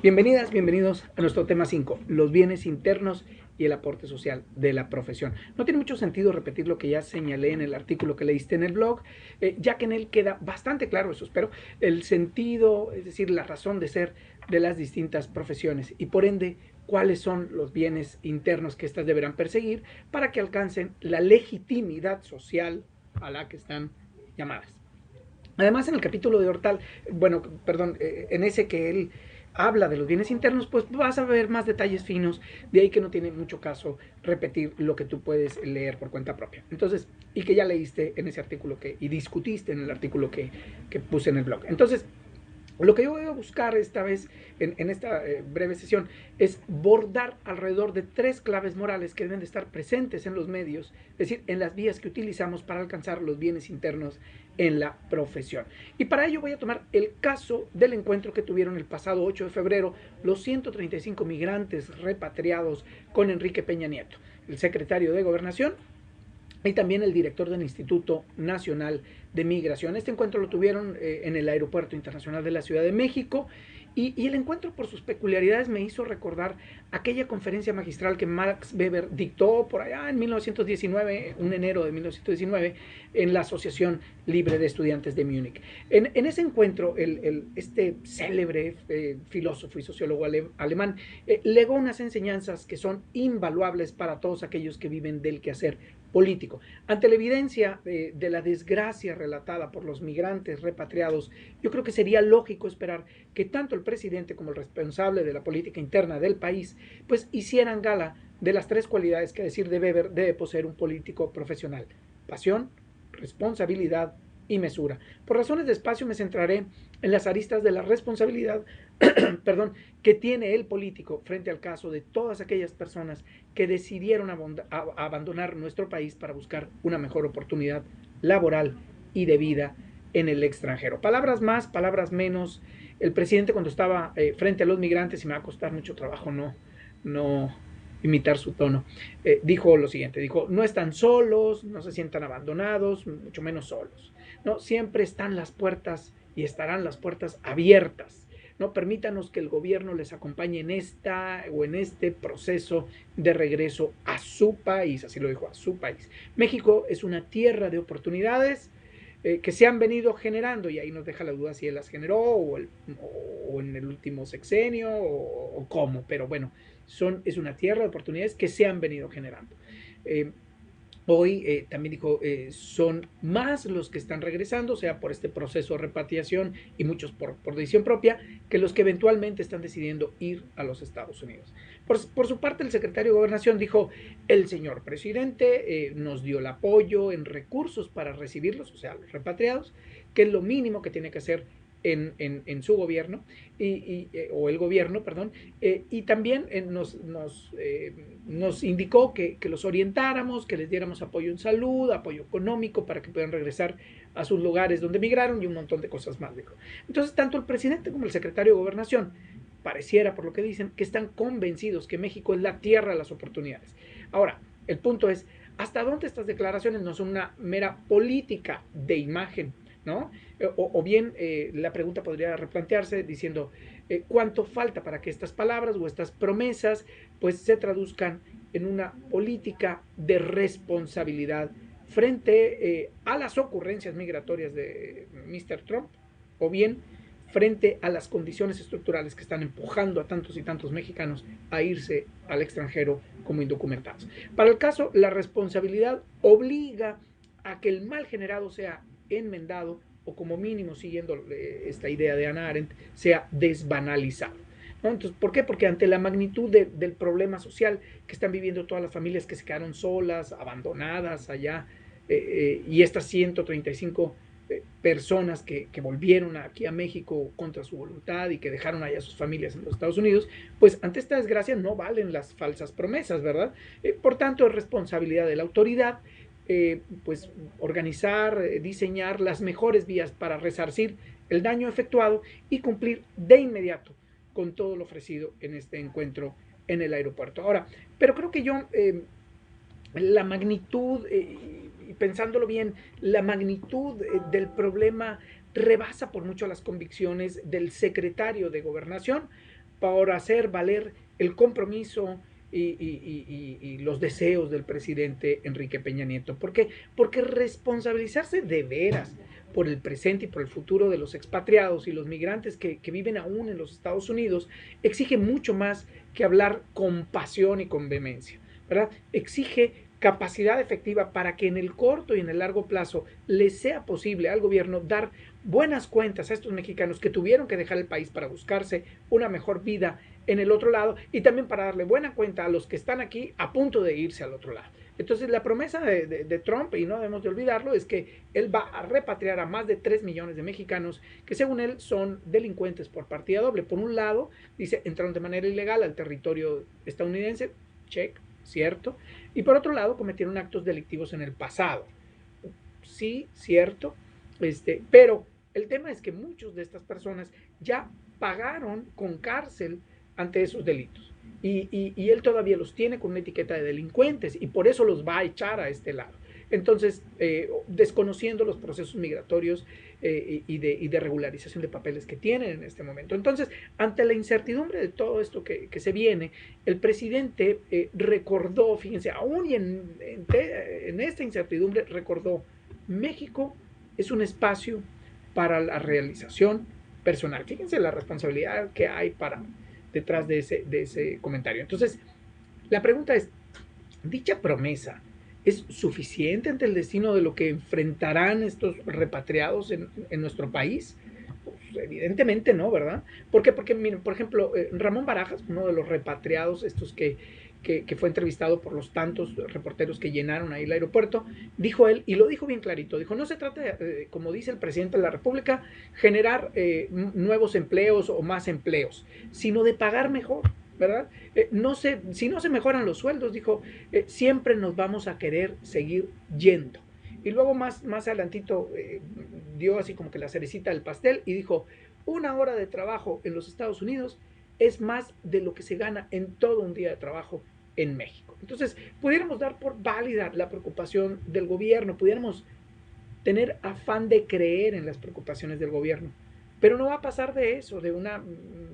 Bienvenidas, bienvenidos a nuestro tema 5, los bienes internos y el aporte social de la profesión. No tiene mucho sentido repetir lo que ya señalé en el artículo que leíste en el blog, ya que en él queda bastante claro, eso espero, el sentido, es decir, la razón de ser de las distintas profesiones y por ende cuáles son los bienes internos que éstas deberán perseguir para que alcancen la legitimidad social a la que están llamadas. Además, en el capítulo de Hortal, en ese que él habla de los bienes internos, pues vas a ver más detalles finos, de ahí que no tiene mucho caso repetir lo que tú puedes leer por cuenta propia. Entonces, y que ya leíste en ese artículo y discutiste en el artículo que puse en el blog. Entonces, lo que yo voy a buscar esta vez en esta breve sesión es bordar alrededor de 3 claves morales que deben de estar presentes en los medios, es decir, en las vías que utilizamos para alcanzar los bienes internos en la profesión. Y para ello voy a tomar el caso del encuentro que tuvieron el pasado 8 de febrero los 135 migrantes repatriados con Enrique Peña Nieto, el secretario de Gobernación, y también el director del Instituto Nacional de Migración. Este encuentro lo tuvieron en el Aeropuerto Internacional de la Ciudad de México y el encuentro por sus peculiaridades me hizo recordar aquella conferencia magistral que Max Weber dictó por allá en 1919, un enero de 1919, en la Asociación Libre de Estudiantes de Múnich. En ese encuentro, este célebre filósofo y sociólogo alemán legó unas enseñanzas que son invaluables para todos aquellos que viven del quehacer político. Ante la evidencia de la desgracia relatada por los migrantes repatriados, yo creo que sería lógico esperar que tanto el presidente como el responsable de la política interna del país pues hicieran gala de las 3 cualidades que, a decir de Weber, debe poseer un político profesional: pasión, responsabilidad y mesura. Por razones de espacio me centraré en las aristas de la responsabilidad perdón, que tiene el político frente al caso de todas aquellas personas que decidieron abandonar nuestro país para buscar una mejor oportunidad laboral y de vida en el extranjero. Palabras más, palabras menos. El presidente, cuando estaba frente a los migrantes, y me va a costar mucho trabajo no imitar su tono, dijo lo siguiente, dijo: no están solos, no se sientan abandonados, mucho menos solos, no, siempre están las puertas y estarán las puertas abiertas. No, permítanos que el gobierno les acompañe en este proceso de regreso a su país, así lo dijo, a su país. México es una tierra de oportunidades que se han venido generando, y ahí nos deja la duda si él las generó o en el último sexenio o cómo, pero bueno, es una tierra de oportunidades que se han venido generando. Hoy también dijo, son más los que están regresando, o sea, por este proceso de repatriación y muchos por decisión propia, que los que eventualmente están decidiendo ir a los Estados Unidos. Por su parte, el secretario de Gobernación dijo: el señor presidente nos dio el apoyo en recursos para recibirlos, o sea, los repatriados, que es lo mínimo que tiene que hacer en su gobierno, o el gobierno, perdón, y también nos indicó que los orientáramos, que les diéramos apoyo en salud, apoyo económico para que puedan regresar a sus lugares donde migraron y un montón de cosas más, dijo. Entonces, tanto el presidente como el secretario de Gobernación pareciera, por lo que dicen, que están convencidos que México es la tierra de las oportunidades. Ahora, el punto es, ¿hasta dónde estas declaraciones no son una mera política de imagen, ¿no? O bien la pregunta podría replantearse diciendo cuánto falta para que estas palabras o estas promesas pues se traduzcan en una política de responsabilidad frente a las ocurrencias migratorias de Mr. Trump, o bien frente a las condiciones estructurales que están empujando a tantos y tantos mexicanos a irse al extranjero como indocumentados. Para el caso, la responsabilidad obliga a que el mal generado sea enmendado, o como mínimo, siguiendo esta idea de Hannah Arendt, sea desbanalizado, ¿no? Entonces, ¿por qué? Porque ante la magnitud del problema social que están viviendo todas las familias que se quedaron solas, abandonadas allá, y estas 135 personas que volvieron aquí a México contra su voluntad y que dejaron allá a sus familias en los Estados Unidos, pues ante esta desgracia no valen las falsas promesas, ¿verdad? Por tanto, es responsabilidad de la autoridad pues organizar, diseñar las mejores vías para resarcir el daño efectuado y cumplir de inmediato con todo lo ofrecido en este encuentro en el aeropuerto. Ahora, pero creo que yo, la magnitud, y pensándolo bien, la magnitud del problema rebasa por mucho las convicciones del secretario de Gobernación, por hacer valer el compromiso y los deseos del presidente Enrique Peña Nieto. ¿Por qué? Porque responsabilizarse de veras por el presente y por el futuro de los expatriados y los migrantes que viven aún en los Estados Unidos exige mucho más que hablar con pasión y con vehemencia, ¿verdad? Exige capacidad efectiva para que en el corto y en el largo plazo les sea posible al gobierno dar buenas cuentas a estos mexicanos que tuvieron que dejar el país para buscarse una mejor vida en el otro lado y también para darle buena cuenta a los que están aquí a punto de irse al otro lado. Entonces la promesa de Trump, y no debemos de olvidarlo, es que él va a repatriar a más de 3 millones de mexicanos que según él son delincuentes por partida doble. Por un lado, dice, entraron de manera ilegal al territorio estadounidense, check, cierto, y por otro lado cometieron actos delictivos en el pasado. Sí, cierto, pero el tema es que muchos de estas personas ya pagaron con cárcel ante esos delitos. Y él todavía los tiene con una etiqueta de delincuentes y por eso los va a echar a este lado. Entonces, desconociendo los procesos migratorios y de regularización de papeles que tienen en este momento. Entonces, ante la incertidumbre de todo esto que se viene, el presidente recordó, fíjense, aún y en esta incertidumbre, recordó, México es un espacio para la realización personal. Fíjense la responsabilidad que hay detrás de ese comentario. Entonces, la pregunta es, ¿dicha promesa es suficiente ante el destino de lo que enfrentarán estos repatriados en nuestro país? Pues, evidentemente no, ¿verdad? ¿Por qué? Porque, miren, por ejemplo, Ramón Barajas, uno de los repatriados, estos que fue entrevistado por los tantos reporteros que llenaron ahí el aeropuerto, dijo él, y lo dijo bien clarito, dijo, no se trata, como dice el presidente de la República, generar nuevos empleos o más empleos, sino de pagar mejor, ¿verdad? Si no se mejoran los sueldos, dijo, siempre nos vamos a querer seguir yendo. Y luego más adelantito dio así como que la cerecita del pastel y dijo, 1 hora de trabajo en los Estados Unidos es más de lo que se gana en todo un día de trabajo en México. Entonces, pudiéramos dar por válida la preocupación del gobierno, pudiéramos tener afán de creer en las preocupaciones del gobierno, pero no va a pasar de eso, de una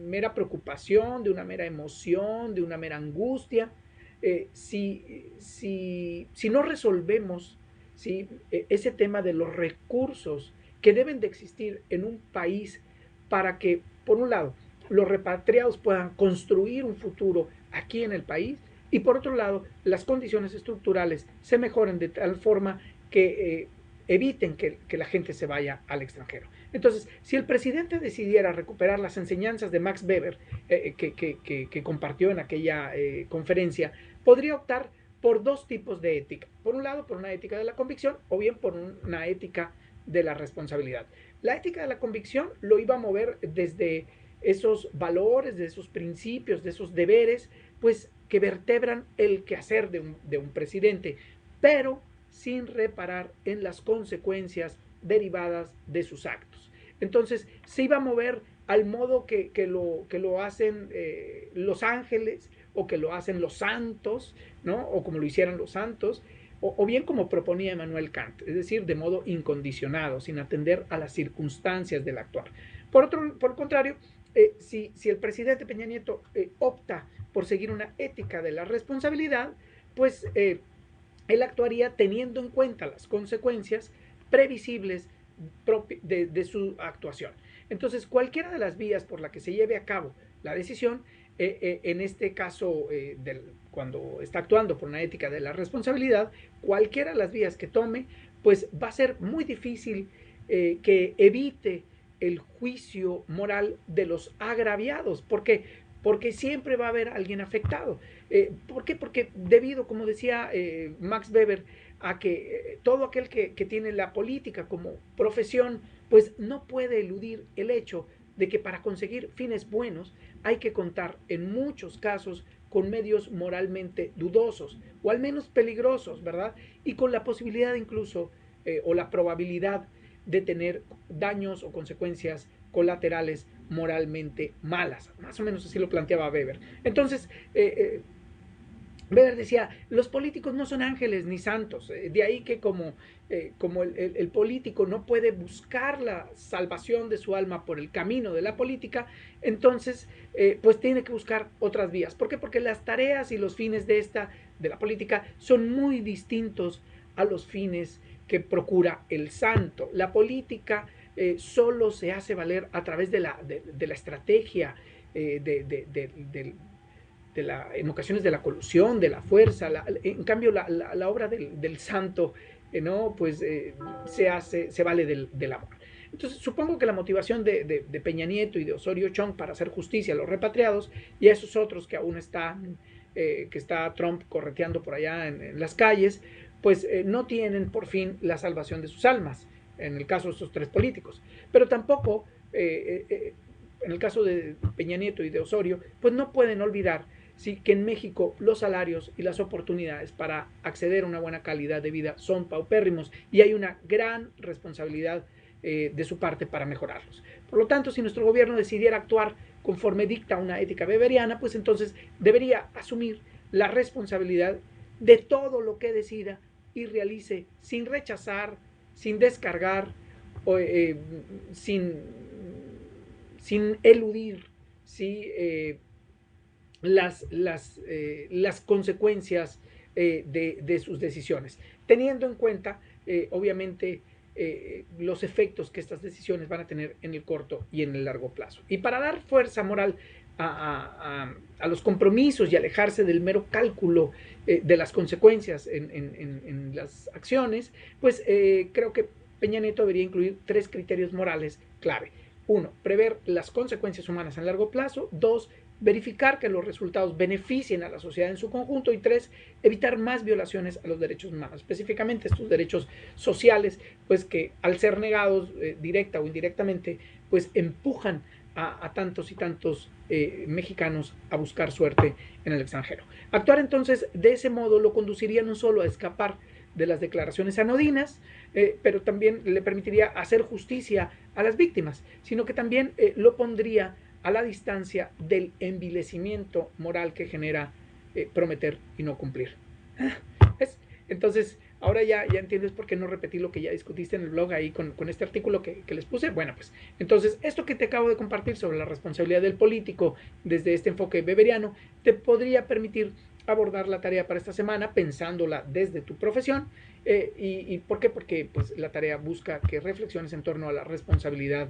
mera preocupación, de una mera emoción, de una mera angustia. Si no resolvemos, ¿sí?, ese tema de los recursos que deben de existir en un país para que, por un lado, los repatriados puedan construir un futuro aquí en el país y por otro lado, las condiciones estructurales se mejoren de tal forma que eviten que la gente se vaya al extranjero. Entonces, si el presidente decidiera recuperar las enseñanzas de Max Weber que compartió en aquella conferencia, podría optar por dos tipos de ética. Por un lado, por una ética de la convicción o bien por una ética de la responsabilidad. La ética de la convicción lo iba a mover desde esos valores, de esos principios, de esos deberes, pues que vertebran el quehacer de un presidente, pero sin reparar en las consecuencias derivadas de sus actos. Entonces, se iba a mover al modo que lo hacen los ángeles o que lo hacen los santos, ¿no? O como lo hicieran los santos, o bien como proponía Emmanuel Kant, es decir, de modo incondicionado, sin atender a las circunstancias del actuar. Por el contrario, si el presidente Peña Nieto opta por seguir una ética de la responsabilidad, pues él actuaría teniendo en cuenta las consecuencias previsibles de su actuación. Entonces, cualquiera de las vías por la que se lleve a cabo la decisión, en este caso, cuando está actuando por una ética de la responsabilidad, cualquiera de las vías que tome, pues va a ser muy difícil que evite el juicio moral de los agraviados. ¿Por qué? Porque siempre va a haber alguien afectado. ¿Por qué? Porque debido, como decía Max Weber, a que todo aquel que tiene la política como profesión, pues no puede eludir el hecho de que para conseguir fines buenos hay que contar en muchos casos con medios moralmente dudosos o al menos peligrosos, ¿verdad? Y con la posibilidad incluso o la probabilidad de tener daños o consecuencias colaterales moralmente malas. Más o menos así lo planteaba Weber. Entonces, Weber decía, los políticos no son ángeles ni santos, de ahí que como el político no puede buscar la salvación de su alma por el camino de la política, entonces pues tiene que buscar otras vías. ¿Por qué? Porque las tareas y los fines de la política, son muy distintos a los fines que procura el santo. La política solo se hace valer a través de la estrategia, en ocasiones de la colusión, de la fuerza. En cambio, la obra del santo, ¿no? Pues se vale del amor. Entonces, supongo que la motivación de Peña Nieto y de Osorio Chong para hacer justicia a los repatriados y a esos otros que aún están, que está Trump correteando por allá en las calles, pues no tienen por fin la salvación de sus almas, en el caso de estos tres políticos. Pero tampoco, en el caso de Peña Nieto y de Osorio, pues no pueden olvidar, sí, que en México los salarios y las oportunidades para acceder a una buena calidad de vida son paupérrimos y hay una gran responsabilidad de su parte para mejorarlos. Por lo tanto, si nuestro gobierno decidiera actuar conforme dicta una ética weberiana, pues entonces debería asumir la responsabilidad de todo lo que decida y realice sin rechazar, sin descargar, o, sin eludir, ¿sí? Las consecuencias de sus decisiones, teniendo en cuenta, obviamente, los efectos que estas decisiones van a tener en el corto y en el largo plazo. Y para dar fuerza moral a los compromisos y alejarse del mero cálculo de las consecuencias en las acciones, pues creo que Peña Nieto debería incluir 3 criterios morales clave. 1. Prever las consecuencias humanas a largo plazo. 2. Verificar que los resultados beneficien a la sociedad en su conjunto. Y 3. Evitar más violaciones a los derechos humanos, específicamente estos derechos sociales, pues que al ser negados directa o indirectamente, pues empujan a tantos y tantos mexicanos a buscar suerte en el extranjero. Actuar entonces de ese modo lo conduciría no solo a escapar de las declaraciones anodinas, pero también le permitiría hacer justicia a las víctimas, sino que también lo pondría a la distancia del envilecimiento moral que genera prometer y no cumplir. ¿Ves? Entonces, ahora ya entiendes por qué no repetí lo que ya discutiste en el blog ahí con este artículo que les puse. Bueno, pues entonces esto que te acabo de compartir sobre la responsabilidad del político desde este enfoque weberiano te podría permitir abordar la tarea para esta semana pensándola desde tu profesión. ¿Y por qué? Porque pues, la tarea busca que reflexiones en torno a la responsabilidad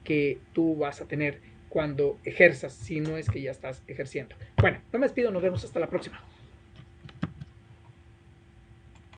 que tú vas a tener cuando ejerzas, si no es que ya estás ejerciendo. Bueno, no me despido, nos vemos hasta la próxima.